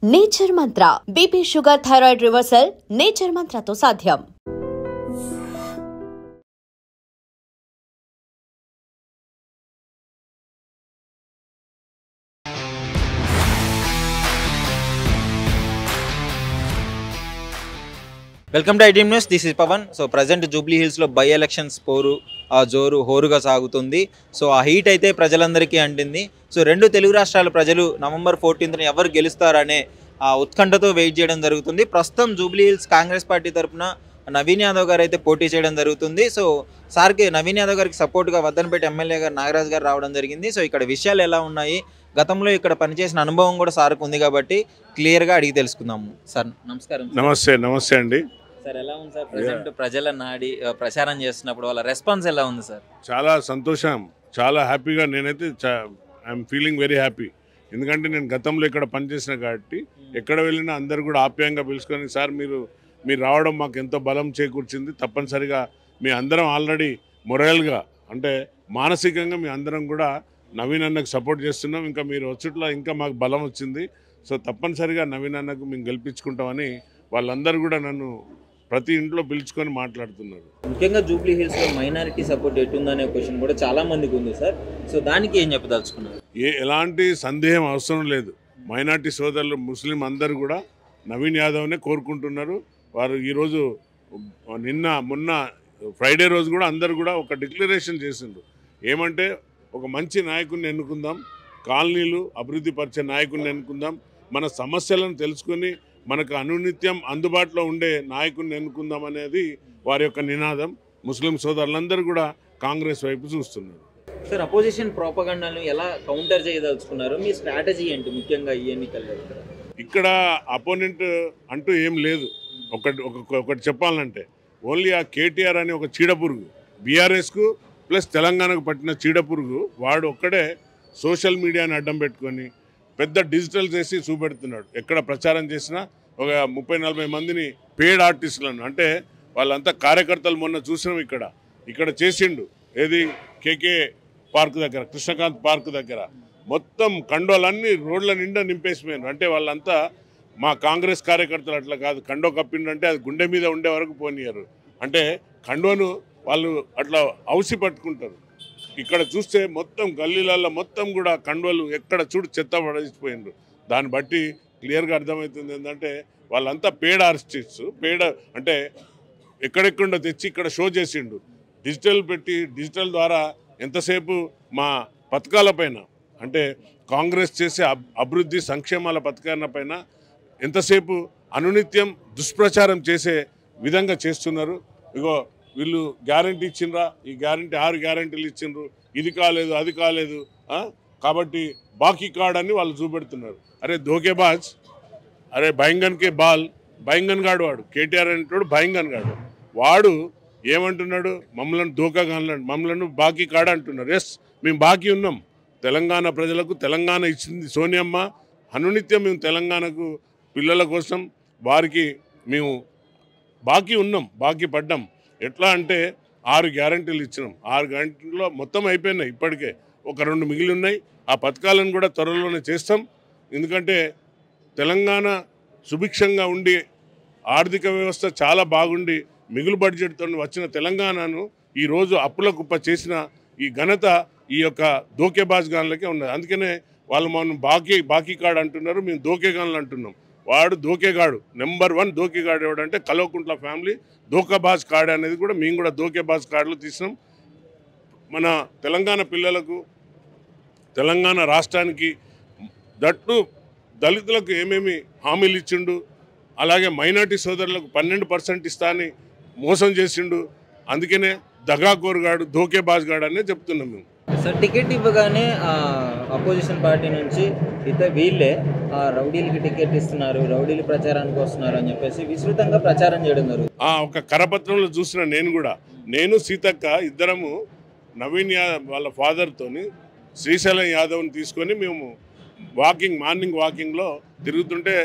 Nature Mantra BP sugar thyroid reversal nature మంత్రతో సాధ్యం. Welcome to ITM news. This is Pawan. So present Jubilee హిల్స్లో by elections జోరు హోరుగా సాగుతుంది. సో ఆ హీట్ అయితే ప్రజలందరికీ అంటింది. సో రెండు తెలుగు రాష్ట్రాల ప్రజలు నవంబర్ 14న ఎవరు గెలుస్తారనే ఉత్కంఠతో వెయిట్ చేయడం జరుగుతుంది. ప్రస్తుతం జూబ్లీ హిల్స్ కాంగ్రెస్ పార్టీ తరఫున నవీన్ యాదవ్ గారు అయితే పోటీ చేయడం జరుగుతుంది. సో సార్కి నవీన్ యాదవ్ గారికి సపోర్ట్గా వద్దనపేట ఎమ్మెల్యే గారు నాగరాజ్ గారు రావడం జరిగింది. సో ఇక్కడ విషయాలు ఎలా ఉన్నాయి, గతంలో ఇక్కడ పనిచేసిన అనుభవం కూడా సార్కు ఉంది కాబట్టి క్లియర్గా అడిగి తెలుసుకుందాము. సార్ నమస్కారం. నమస్తే అండి. సార్ ఎలా ఉంది సార్ ప్రెసెంట్ ప్రజల నాడి ప్రచారం చేస్తున్నప్పుడు వాళ్ళ రెస్పాన్స్ ఎలా ఉంది సార్? చాలా సంతోషం, చాలా హ్యాపీగా నేనైతే ఐఎమ్ ఫీలింగ్ వెరీ హ్యాపీ. ఎందుకంటే నేను గతంలో ఇక్కడ పనిచేసిన కాబట్టి ఎక్కడ వెళ్ళినా అందరు కూడా ఆప్యాయంగా పిలుచుకొని సార్ మీరు రావడం మాకు ఎంతో బలం చేకూర్చింది. తప్పనిసరిగా మీ అందరం ఆల్రెడీ మొరల్గా అంటే మానసికంగా మీ అందరం కూడా నవీన్ అన్నకు సపోర్ట్ చేస్తున్నాం. ఇంకా మీరు వచ్చుట్లో ఇంకా మాకు బలం వచ్చింది. సో తప్పనిసరిగా నవీన్ అన్నకు మేము గెలిపించుకుంటామని వాళ్ళందరూ కూడా నన్ను ప్రతి ఇంట్లో పిలుచుకొని మాట్లాడుతున్నారు. ముఖ్యంగా జూబ్లీ హిల్స్లో మైనారిటీ సపోర్ట్ ఎట్టుందనే క్వశ్చన్ కూడా చాలా మందికి ఉంది సార్. సో దానికి ఏం చెప్పదలుచుకున్నారు? ఎలాంటి సందేహం అవసరం లేదు. మైనారిటీ సోదరులు ముస్లిం అందరూ కూడా నవీన్ యాదవ్నే కోరుకుంటున్నారు. వారు ఈరోజు మొన్న ఫ్రైడే రోజు కూడా అందరు కూడా ఒక డిక్లరేషన్ చేసిండ్రు. ఏమంటే ఒక మంచి నాయకుడిని ఎన్నుకుందాం, కాలనీలు అభివృద్ధి పరిచే నాయకుడిని ఎన్నుకుందాం, మన సమస్యలను తెలుసుకొని మనకు అనునిత్యం అందుబాటులో ఉండే నాయకుడిని ఎన్నుకుందాం అనేది వారి యొక్క నినాదం. ముస్లిం సోదరులందరూ కూడా కాంగ్రెస్ వైపు చూస్తున్నారు. సార్ అపోజిషన్ ప్రోపగండాను ఎలా కౌంటర్ చేయదలుచుకున్నారు? మీ స్ట్రాటజీ ఏంటి ముఖ్యంగా ఈ ఎన్నికల్లో? ఇక్కడ అపోనెంట్ అంటూ ఏం లేదు. ఒకటి చెప్పాలంటే ఓన్లీ ఆ కేటీఆర్ అని ఒక చీడపురుగు, బీఆర్ఎస్కు ప్లస్ తెలంగాణకు పట్టిన చీడపురుగు, వాడు ఒక్కడే సోషల్ మీడియాని అడ్డం పెట్టుకొని పెద్ద డిజిటల్ చేసి చూపెడుతున్నాడు. ఎక్కడ ప్రచారం చేసినా ఒక 30-40 మందిని పేడ్ ఆర్టిస్టులను, అంటే వాళ్ళంతా కార్యకర్తలు మొన్న చూసినాం ఇక్కడ చేసిండు. ఏది కేకే పార్క్ దగ్గర, కృష్ణకాంత్ పార్క్ దగ్గర మొత్తం కండోలన్నీ రోడ్ల నిండా నింపేసిపోయారు. అంటే వాళ్ళంతా మా కాంగ్రెస్ కార్యకర్తలు అట్లా కాదు, కండో కప్పిండంటే అది గుండె మీద ఉండే వరకు పోనీయరు. అంటే కండోను వాళ్ళు అట్లా ఔసి పట్టుకుంటారు. ఇక్కడ చూస్తే మొత్తం గల్లీలలో మొత్తం కూడా కండోలు ఎక్కడ చూడు చెత్త పడేసిపోయిండ్రు. దాన్ని బట్టి క్లియర్గా అర్థమవుతుంది ఏంటంటే వాళ్ళంతా పేడ్ ఆర్టిస్ట్స్. పేడ్ అంటే ఎక్కడెక్కడో తెచ్చి ఇక్కడ షో చేసిండు. డిజిటల్ ద్వారా ఎంతసేపు మా పథకాలపైన, అంటే కాంగ్రెస్ చేసే అభివృద్ధి సంక్షేమాల పథకాలపైన ఎంతసేపు అనునిత్యం దుష్ప్రచారం చేసే విధంగా చేస్తున్నారు. ఇగో వీళ్ళు గ్యారంటీ ఇచ్చిండ్రా, ఈ గ్యారంటీ 6 గ్యారంటీలు ఇచ్చిండ్రు, ఇది కాలేదు అది కాలేదు, కాబట్టి బాకీ కార్డ్ అని వాళ్ళు చూపెడుతున్నారు. అరే ధోకేబాజ్, అరే భయంగన్కే బాల్, భయంగన్ గాడు వాడు. కేటీఆర్ అంటాడు భయంగన్ గాడు. వాడు ఏమంటున్నాడు? మమ్మల్ని ధోకాగా అన్నాడు, మమ్మల్ని బాకీ కార్డ్ అంటున్నారు. ఎస్, మేము బాకీ ఉన్నాం. తెలంగాణ ప్రజలకు తెలంగాణ ఇచ్చింది సోనియమ్మ. అనునిత్యం మేము తెలంగాణకు పిల్లల కోసం వారికి మేము బాకీ ఉన్నాం, బాకీ పడ్డాం. ఎట్లా అంటే 6 గ్యారంటీలు ఇచ్చినాం. 6 గ్యారంటీల్లో మొత్తం అయిపోయినాయి. ఇప్పటికే ఒక 2 మిగిలి ఉన్నాయి. ఆ పథకాలను కూడా త్వరలోనే చేస్తాం. ఎందుకంటే తెలంగాణ సుభిక్షంగా ఉండి ఆర్థిక వ్యవస్థ చాలా బాగుండి మిగులు బడ్జెట్తో వచ్చిన తెలంగాణను ఈరోజు అప్పుల కుప్ప చేసిన ఈ ఘనత ఈ యొక్క దోకేబాజ్గాన్లకే ఉన్నది. అందుకనే వాళ్ళు మనం బాకీ కార్డు అంటున్నారు, మేము దోకేగాన్లు అంటున్నాం. వాడు దోకేగాడు. నెంబర్ 1 దోకేగాడు ఎవడంటే కల్వకుంట్ల ఫ్యామిలీ. దోకేబాజ్ కార్డు అనేది కూడా మేము కూడా దోకేబాజ్ కార్డులు తీసినాం. మన తెలంగాణ పిల్లలకు, తెలంగాణ రాష్ట్రానికి, దట్టు దళితులకు ఏమేమి హామీలు ఇచ్చిండు, అలాగే మైనార్టీ సోదరులకు 12% ఇస్తా అని మోసం చేసిండు. అందుకనే దగాకోరుగాడు, దోకేబాజ్ గాడు అనే చెప్తున్నాం మేము. సార్ టికెట్ ఇవ్వగానే అపోజిషన్ పార్టీ నుంచి వీళ్ళే రౌడీలకి టికెట్ ఇస్తున్నారు, రౌడీలు ప్రచారానికి వస్తున్నారు అని చెప్పేసి విస్తృతంగా ప్రచారం చేయడం జరుగుతుంది. ఒక కరపత్రంలో చూసిన నేను సీతక్క ఇద్దరము నవీన్ యాదవ్ వాళ్ళ ఫాదర్తోని శ్రీశైలం యాదవ్ని తీసుకొని మేము మార్నింగ్ వాకింగ్లో తిరుగుతుంటే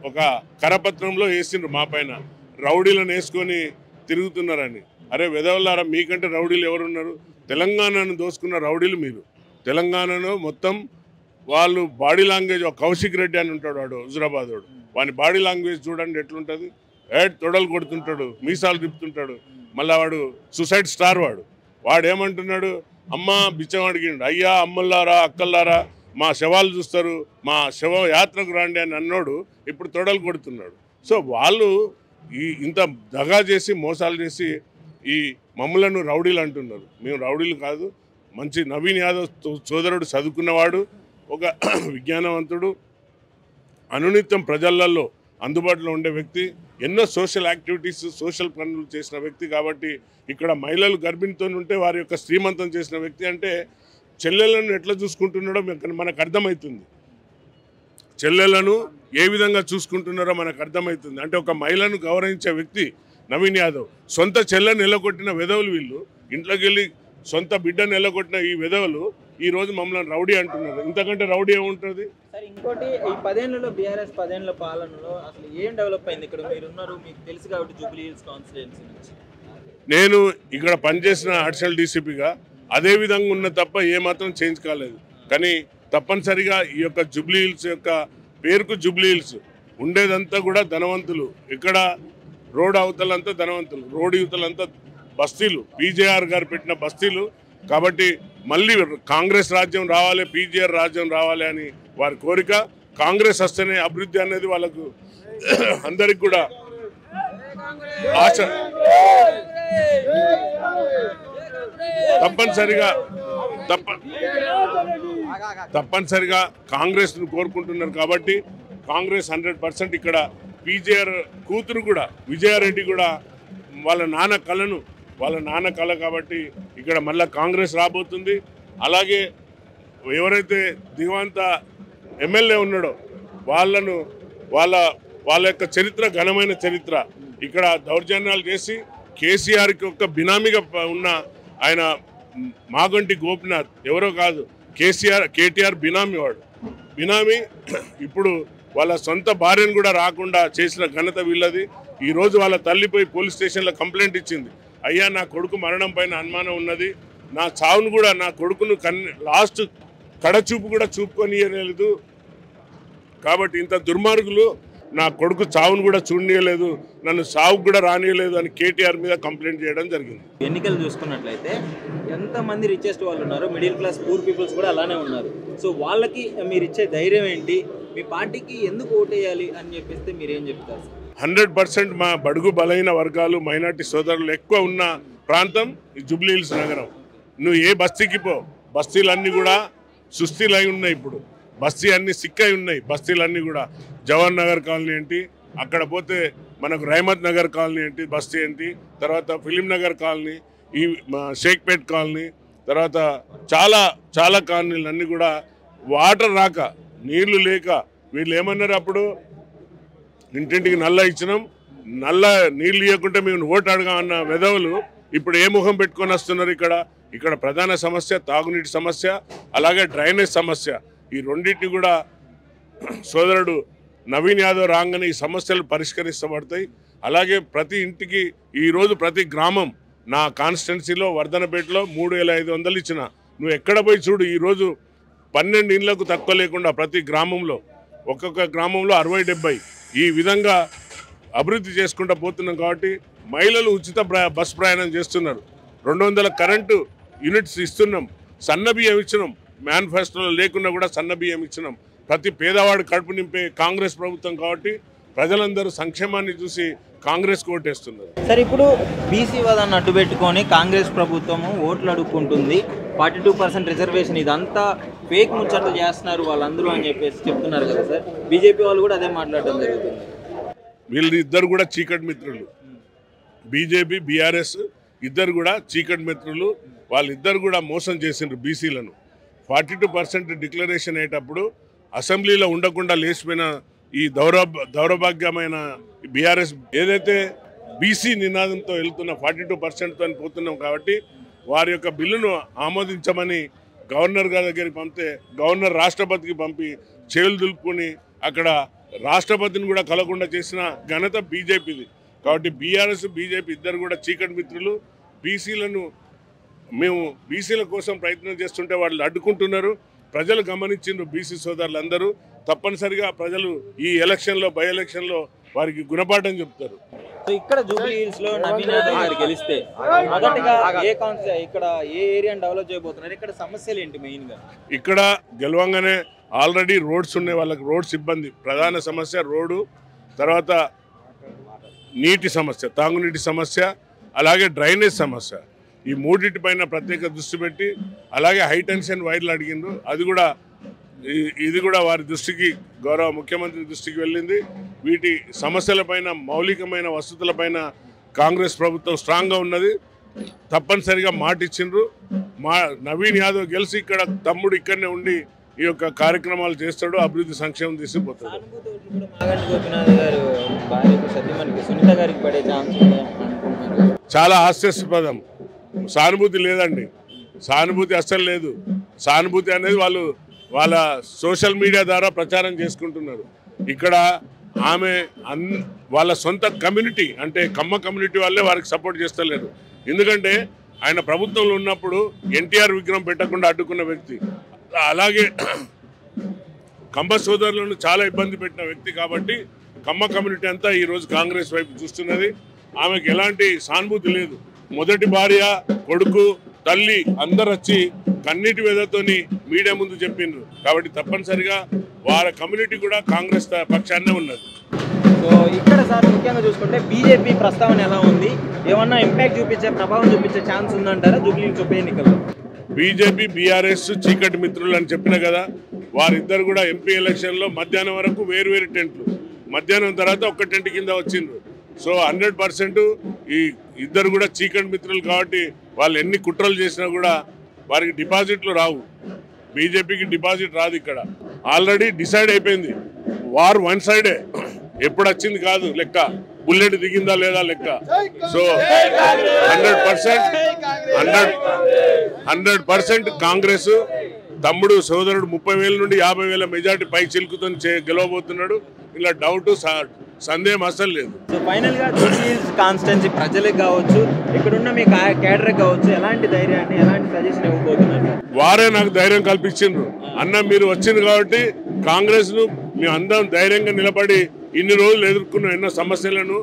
ఒక కరపత్రంలో వేసిండ్రు మా పైన, రౌడీలను వేసుకొని తిరుగుతున్నారని. అరే వెదవల్లారా, మీకంటే రౌడీలు ఎవరున్నారు? తెలంగాణను దోసుకున్న రౌడీలు మీరు. తెలంగాణలో మొత్తం వాళ్ళు బాడీ లాంగ్వేజ్, కౌశిక్ రెడ్డి అని ఉంటాడు వాడు హుజురాబాద్ వాడు, వాని బాడీ లాంగ్వేజ్ చూడండి ఎట్లుంటుంది. తొడలు కొడుతుంటాడు, మీసాలు తిప్పుతుంటాడు. మళ్ళీ వాడు సూసైడ్ స్టార్ వాడు ఏమంటున్నాడు, అమ్మ బిచ్చం అడిగిండు, అయ్యా అమ్మల్లారా అక్కల్లారా మా శవాలు చూస్తారు, మా శవ యాత్రకు రాండి అని అన్నాడు. ఇప్పుడు తొడలు కొడుతున్నాడు. సో వాళ్ళు ఇంత దగా చేసి మోసాలు చేసి ఈ మమ్మలను రౌడీలు అంటున్నారు. మేము రౌడీలు కాదు. మంచి నవీన్ యాదవ్ సోదరుడు చదువుకున్నవాడు, ఒక విజ్ఞానవంతుడు, అనునిత్యం ప్రజలలో అందుబాటులో ఉండే వ్యక్తి, ఎన్నో సోషల్ యాక్టివిటీస్ సోషల్ పనులు చేసిన వ్యక్తి. కాబట్టి ఇక్కడ మహిళలు గర్భిణితో ఉంటే వారి యొక్క శ్రీమంతం చేసిన వ్యక్తి. అంటే చెల్లెలను ఎట్లా చూసుకుంటున్నాడో మనకు అర్థమవుతుంది. చెల్లెలను ఏ విధంగా చూసుకుంటున్నారో మనకు అర్థమవుతుంది. అంటే ఒక మహిళను గౌరవించే వ్యక్తి నవీన్ యాదవ్. సొంత చెల్లెను ఎల్లగొట్టిన వెధవులు వీళ్ళు. ఇంట్లోకి వెళ్ళి సొంత బిడ్డను ఎల్లగొట్టిన ఈ వెధవులు ఈరోజు మమ్మల్ని రౌడీ అంటున్నారు. ఇంతకంటే రౌడీ ఏముంటుంది? సార్ ఇంకోటి, ఈ 10 ఏళ్లలో బీఆర్ఎస్ 10 ఏళ్ల పాలనలో అసలు ఏం డెవలప్ అయింది? ఇక్కడ మీరున్నారు, మీకు తెలుసు కాబట్టి జూబ్లీ హిల్స్ కాన్స్టిట్యుయెన్సీ నుంచి. నేను ఇక్కడ పనిచేసిన అడిషనల్ డీసీపీగా అదే విధంగా ఉన్న తప్ప ఏమాత్రం చేంజ్ కాలేదు. కానీ తప్పనిసరిగా ఈ యొక్క జూబ్లీ హిల్స్ యొక్క పేరుకు జూబ్లీ హిల్స్ ఉండేదంతా కూడా ధనవంతులు. ఇక్కడ రోడ్ అవతలంతా ధనవంతులు, రోడ్ యువతలంతా బస్తీలు, పీజేఆర్ గారు పెట్టిన బస్తీలు. కాబట్టి మళ్ళీ కాంగ్రెస్ రాజ్యం రావాలి, పీజేఆర్ రాజ్యం రావాలి అని వారి కోరిక. కాంగ్రెస్ వస్తేనే అభివృద్ధి అనేది వాళ్ళకు అందరికి కూడా ఆశ. తప్పనిసరిగా కాంగ్రెస్ కోరుకుంటున్నారు. కాబట్టి కాంగ్రెస్ 100% ఇక్కడ పీజేఆర్ కూతురు కూడా విజయారెడ్డి కూడా వాళ్ళ నాన్న కళ కాబట్టి ఇక్కడ మళ్ళీ కాంగ్రెస్ రాబోతుంది. అలాగే ఎవరైతే దివంత ఎమ్మెల్యే ఉన్నాడో వాళ్ళ యొక్క చరిత్ర ఘనమైన చరిత్ర. ఇక్కడ దౌర్జన్యాలు చేసి కేసీఆర్కి ఒక బినామీగా ఉన్న ఆయన మాగంటి గోపినాథ్ ఎవరో కాదు, కేటీఆర్ బినామీ ఇప్పుడు వాళ్ళ సొంత భార్యను కూడా రాకుండా చేసిన ఘనత వీళ్ళది. ఈరోజు వాళ్ళ తల్లిపోయి పోలీస్ స్టేషన్లో కంప్లైంట్ ఇచ్చింది, అయ్యా నా కొడుకు మరణం పైన అనుమానం ఉన్నది, నా చావును కూడా నా కొడుకును లాస్ట్ కడచూపు కూడా చూపుకొనియలేదు, కాబట్టి ఇంత దుర్మార్గులు నా కొడుకు చావును కూడా చూడనీయలేదు, నన్ను సావుకు కూడా రానియలేదు అని కేటీఆర్ మీద కంప్లైంట్ చేయడం జరిగింది. ఎన్నికలు చూసుకున్నట్లయితే ఎంతమంది రిచెస్ట్ వాళ్ళు ఉన్నారు, మిడిల్ క్లాస్ పూర్ పీపుల్స్ కూడా అలానే ఉన్నారు. సో వాళ్ళకి మీరు ఇచ్చే ధైర్యం ఏంటి? మీ పార్టీకి ఎందుకు ఓటేయాలి అని చెప్పేస్తే మీరేం చెప్తారు? 100% మా బడుగు బలైన వర్గాలు, మైనార్టీ సోదరులు ఎక్కువ ఉన్న ప్రాంతం ఈ జూబ్లీ హిల్స్ నగరం. నువ్వు ఏ బస్తీకి పో, బస్తీలన్నీ కూడా సుస్థిలై ఉన్నాయి. ఇప్పుడు బస్తీ అన్నీ సిక్కై ఉన్నాయి. బస్తీలన్నీ కూడా జవహర్ నగర్ కాలనీ ఏంటి, అక్కడ పోతే మనకు రహమత్ నగర్ కాలనీ ఏంటి, బస్తీ ఏంటి, తర్వాత ఫిలిం నగర్ కాలనీ, ఈ షేక్పేట్ కాలనీ, తర్వాత చాలా చాలా కాలనీలు అన్నీ కూడా వాటర్ రాక, నీళ్లు లేక వీళ్ళు ఏమన్నారు అప్పుడు, ఇంటింటికి నల్ల ఇచ్చినాం, నల్ల నీళ్ళు ఇవ్వకుంటే మేము ఓటు అడగామన్న వెధవులు ఇప్పుడు ఏ ముఖం పెట్టుకొని వస్తున్నారు? ఇక్కడ ప్రధాన సమస్య తాగునీటి సమస్య, అలాగే డ్రైనేజ్ సమస్య. ఈ రెండింటిని కూడా సోదరుడు నవీన్ యాదవ్ రాగానే ఈ సమస్యలు పరిష్కరించబడతాయి. అలాగే ప్రతి ఇంటికి ఈరోజు ప్రతి గ్రామం, నా కాన్స్టిట్యున్సీలో వర్ధనపేటలో 3500 ఇచ్చిన, నువ్వు ఎక్కడ పోయి చూడు, ఈరోజు 12 ఇండ్లకు తక్కువ లేకుండా ప్రతి గ్రామంలో, ఒక్కొక్క గ్రామంలో 60-70 ఈ విధంగా అభివృద్ధి చేసుకుంటూ పోతున్నాం. కాబట్టి మహిళలు ఉచిత బస్ ప్రయాణం చేస్తున్నారు, 200 కరెంటు యూనిట్స్ ఇస్తున్నాం, సన్న బియ్యం ఇచ్చినాం, మేనిఫెస్టోలో లేకున్నా కూడా సన్న బియ్యం ఇచ్చినాం. ప్రతి పేదవాడు కడుపు నింపే కాంగ్రెస్ ప్రభుత్వం కాబట్టి ప్రజలందరూ సంక్షేమాన్ని చూసి కాంగ్రెస్ ఓటేస్తున్నారు. సరే, ఇప్పుడు బీసీ వాదాన్ని అడ్డు పెట్టుకొని కాంగ్రెస్ ప్రభుత్వము ఓట్లు అడుక్కుంటుంది, 42% రిజర్వేషన్, ఇదంతా ఫేక్ ముచ్చట్లు చేస్తున్నారు వాళ్ళందరూ అని చెప్పేసి చెప్తున్నారు కదా సార్. బీజేపీ వాళ్ళు కూడా అదే మాట్లాడడం జరుగుతుంది. వీళ్ళు ఇద్దరు కూడా చీకటి మిత్రులు, బీజేపీ బీఆర్ఎస్ ఇద్దరు కూడా చీకటి మిత్రులు. వాళ్ళిద్దరు కూడా మోసం చేసిండ్రు బీసీలను. 42% డిక్లరేషన్ అయ్యేటప్పుడు అసెంబ్లీలో ఉండకుండా లేచిపోయిన ఈ దౌర్భాగ్యమైన బీఆర్ఎస్ ఏదైతే బీసీ నినాదంతో వెళ్తున్న 42%తో పోతున్నాం. కాబట్టి వారి యొక్క బిల్లును ఆమోదించమని గవర్నర్ గారి దగ్గరికి పంపితే గవర్నర్ రాష్ట్రపతికి పంపి చేతులు దులుపుకొని అక్కడ రాష్ట్రపతిని కూడా కలగకుండా చేసిన ఘనత బీజేపీది. కాబట్టి బీఆర్ఎస్ బీజేపీ ఇద్దరు కూడా చీకటి మిత్రులు. బీసీల కోసం ప్రయత్నం చేస్తుంటే వాళ్ళు అడ్డుకుంటున్నారు. ప్రజలు గమనించిండ్రు. బీసీ సోదరులందరూ తప్పనిసరిగా ప్రజలు ఈ ఎలక్షన్లో బై ఎలక్షన్లో వారికి గుణపాఠం చెప్తారు. సో ఇక్కడ జూబ్లీ హిల్స్ లో నవీన్ యాదవ్ గారు గెలిస్తే మొదటిగా ఇక్కడ ఏ ఏరియాని డెవలప్ చేయబోతున్నారు? ఇక్కడ సమస్యలు ఏంటి మెయిన్ గా? ఇక్కడ గెలవంగానే ఆల్రెడీ రోడ్స్ ఉన్నాయి, వాళ్ళకి రోడ్స్ ఇబ్బంది. ప్రధాన సమస్య రోడ్డు, తర్వాత నీటి సమస్య, తాగునీటి సమస్య, అలాగే డ్రైనేజ్ సమస్య. ఈ మూడింటిపైన ప్రత్యేక దృష్టి పెట్టి అలాగే హై టెన్షన్ వైర్లు అడిగిండ్రు. ఇది కూడా వారి దృష్టికి, గౌరవ ముఖ్యమంత్రి దృష్టికి వెళ్ళింది. వీటి సమస్యలపైన, మౌలికమైన వసతులపైన కాంగ్రెస్ ప్రభుత్వం స్ట్రాంగ్గా ఉన్నది. తప్పనిసరిగా మాట ఇచ్చిండ్రు. నవీన్ యాదవ్ గెలిచి ఇక్కడ తమ్ముడు ఇక్కడనే ఉండి ఈ యొక్క కార్యక్రమాలు చేస్తాడు, అభివృద్ధి సంక్షేమం తీసుకుపోతాడు. చాలా హాస్యాస్పదం. సానుభూతి లేదండి, సానుభూతి అస్సలు లేదు. సానుభూతి అనేది వాళ్ళు వాళ్ళ సోషల్ మీడియా ద్వారా ప్రచారం చేసుకుంటున్నారు. ఇక్కడ ఆమె వాళ్ళ సొంత కమ్యూనిటీ అంటే కమ్మ కమ్యూనిటీ వాళ్ళే వారికి సపోర్ట్ చేస్తలేరు. ఎందుకంటే ఆయన ప్రభుత్వంలో ఉన్నప్పుడు ఎన్టీఆర్ విగ్రహం పెట్టకుండా అడ్డుకున్న వ్యక్తి, అలాగే కమ్మ సోదరులను చాలా ఇబ్బంది పెట్టిన వ్యక్తి. కాబట్టి కమ్మ కమ్యూనిటీ అంతా ఈరోజు కాంగ్రెస్ వైపు చూస్తున్నది. ఆమెకు ఎలాంటి సానుభూతి లేదు. మొదటి భార్య, కొడుకు, తల్లి అందరు వచ్చి కన్నీటి వేదతోని మీడియా ముందు చెప్పిండ్రు. కాబట్టి తప్పనిసరిగా వారి కమ్యూనిటీ కూడా కాంగ్రెస్ పక్షాన్నే ఉన్నది. సో ఇక్కడ సార్ ముఖ్యంగా చూసుకుంటే బీజేపీ ప్రస్తావన ఎలా ఉంది? ఏమన్నా ఇంపాక్ట్ చూపించే, ప్రభావం చూపించే ఛాన్స్ ఉందంటారా జూబ్లీ హిల్స్ ఉప ఎన్నికల్లో? బీజేపీ, బీఆర్ఎస్ చీకటి మిత్రులు అని చెప్పిన కదా, వారిద్దరు కూడా ఎంపీ ఎలక్షన్లో మధ్యాహ్నం వరకు వేరు టెంట్లు, మధ్యాహ్నం తర్వాత ఒక్క టెంట్ కింద వచ్చిండ్రు. సో 100% ఈ ఇద్దరు కూడా చీకటి మిత్రులు. కాబట్టి వాళ్ళు ఎన్ని కుట్రలు చేసినా కూడా వారికి డిపాజిట్లు రావు. బీజేపీకి డిపాజిట్ రాదు. ఇక్కడ ఆల్రెడీ డిసైడ్ అయిపోయింది. వార్ వన్ సైడే, ఎప్పుడు వచ్చింది కాదు లెక్క, బుల్లెట్ దిగిందా లేదా లెక్క. సో 100% కాంగ్రెస్ తమ్ముడు సోదరుడు 30,000 నుండి 50,000 మెజార్టీ పై చిలుకుతో గెలవబోతున్నాడు. ఇలా డౌట్ సందేహం అసలు లేదు. సో ఫైనల్ గా జూబ్లీ హిల్స్ కాన్స్టిట్యున్సీ ప్రజలకు కావచ్చు, ఇక్కడున్న మీ క్యాడర్ కావచ్చు, ఎలాంటి ధైర్యాన్ని, ఎలాంటి సజెషన్ ఇవ్వబోతున్నారు? వారే నాకు ధైర్యం కల్పించిండ్రు. అన్న మీరు వచ్చింది కాబట్టి కాంగ్రెస్ ను మేము అందరం ధైర్యంగా నిలబడి ఇన్ని రోజులు ఎదుర్కొన్న ఎన్నో సమస్యలను,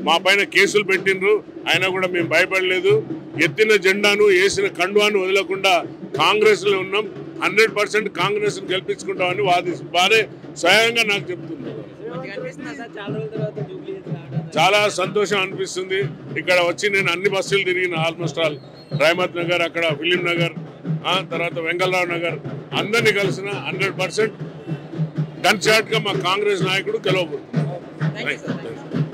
మా పైన కేసులు పెట్టిండ్రు, అయినా కూడా మేము భయపడలేదు. ఎత్తిన జెండాను, వేసిన కండువాను వదలకుండా కాంగ్రెస్ లో ఉన్నాం. 100% కాంగ్రెస్ ను గెలిపించుకుంటామని వారే స్వయంగా నాకు చెప్తున్నారు. చాలా సంతోషం అనిపిస్తుంది. ఇక్కడ వచ్చి నేను అన్ని బస్సులు తిరిగిన, ఆల్మోస్ట్ ఆల్ రైమత్ నగర్, అక్కడ ఫిలిం నగర్, తర్వాత వెంగళరావు నగర్, అందరినీ కలిసిన 100% గన్ షాట్ గా మా కాంగ్రెస్ నాయకుడు గెలవబోతున్నారు.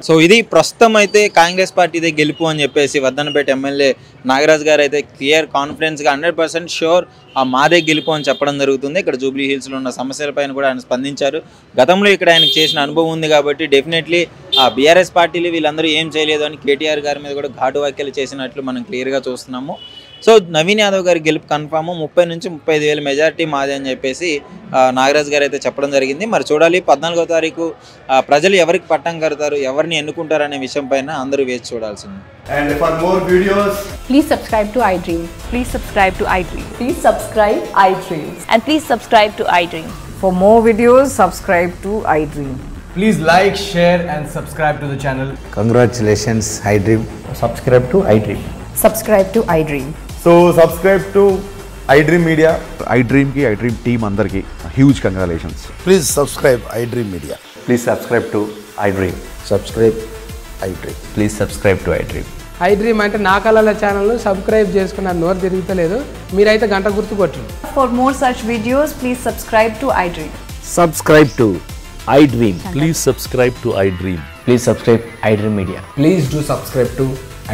సో ఇది ప్రస్తుతం అయితే కాంగ్రెస్ పార్టీదే గెలుపు అని చెప్పేసి వద్దనపేట ఎమ్మెల్యే నాగరాజ్ గారు అయితే క్లియర్ కాన్ఫిడెన్స్గా 100% షూర్ మాదే గెలుపు అని చెప్పడం జరుగుతుంది. ఇక్కడ జూబ్లీ హిల్స్లో ఉన్న సమస్యలపైన కూడా ఆయన స్పందించారు. గతంలో ఇక్కడ ఆయనకు చేసిన అనుభవం ఉంది కాబట్టి డెఫినెట్లీ ఆ బీఆర్ఎస్ పార్టీలు వీళ్ళందరూ ఏం చేయలేదు అని కేటీఆర్ గారి మీద కూడా ఘాటు వ్యాఖ్యలు చేసినట్లు మనం క్లియర్గా చూస్తున్నాము. సో నవీన్ యాదవ్ గారి గెలుపు కన్ఫామ్ 30 నుంచి 35,000 మెజారిటీ మాదే అని చెప్పేసి నాగరాజ్ గారు అయితే చెప్పడం జరిగింది. మరి చూడాలి 14వ తారీఖు ప్రజలు ఎవరికి పట్టం కడతారు, ఎవరిని ఎన్నుకుంటారు అనే విషయం పైన అందరూ వేచి చూడాల్సింది. And for more videos, please subscribe to iDream. Please subscribe to iDream. Please subscribe iDream. And please subscribe to iDream. For more videos, subscribe to iDream. please like, share and subscribe to the channel. Congratulations, iDream. Subscribe to iDream. Subscribe to iDream. So subscribe to iDream Media. iDream ki iDream team andarki huge congratulations. Please subscribe iDream Media. Please subscribe to iDream. Subscribe iDream. Please subscribe to iDream. iDream అంటే నా కళల channel subscribe చేసుకున్న నోరు తిరుగుతలేదు, మీరైతే గంట గుర్తు కొట్టండి. For more such videos, please subscribe to iDream. Subscribe to iDream. Please subscribe to iDream. Please subscribe iDream Media. Please do subscribe to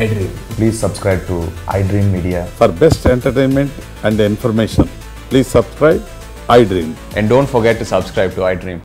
iDream. Please subscribe to iDream Media. For best entertainment and information, please subscribe iDream. And don't forget to subscribe to iDream.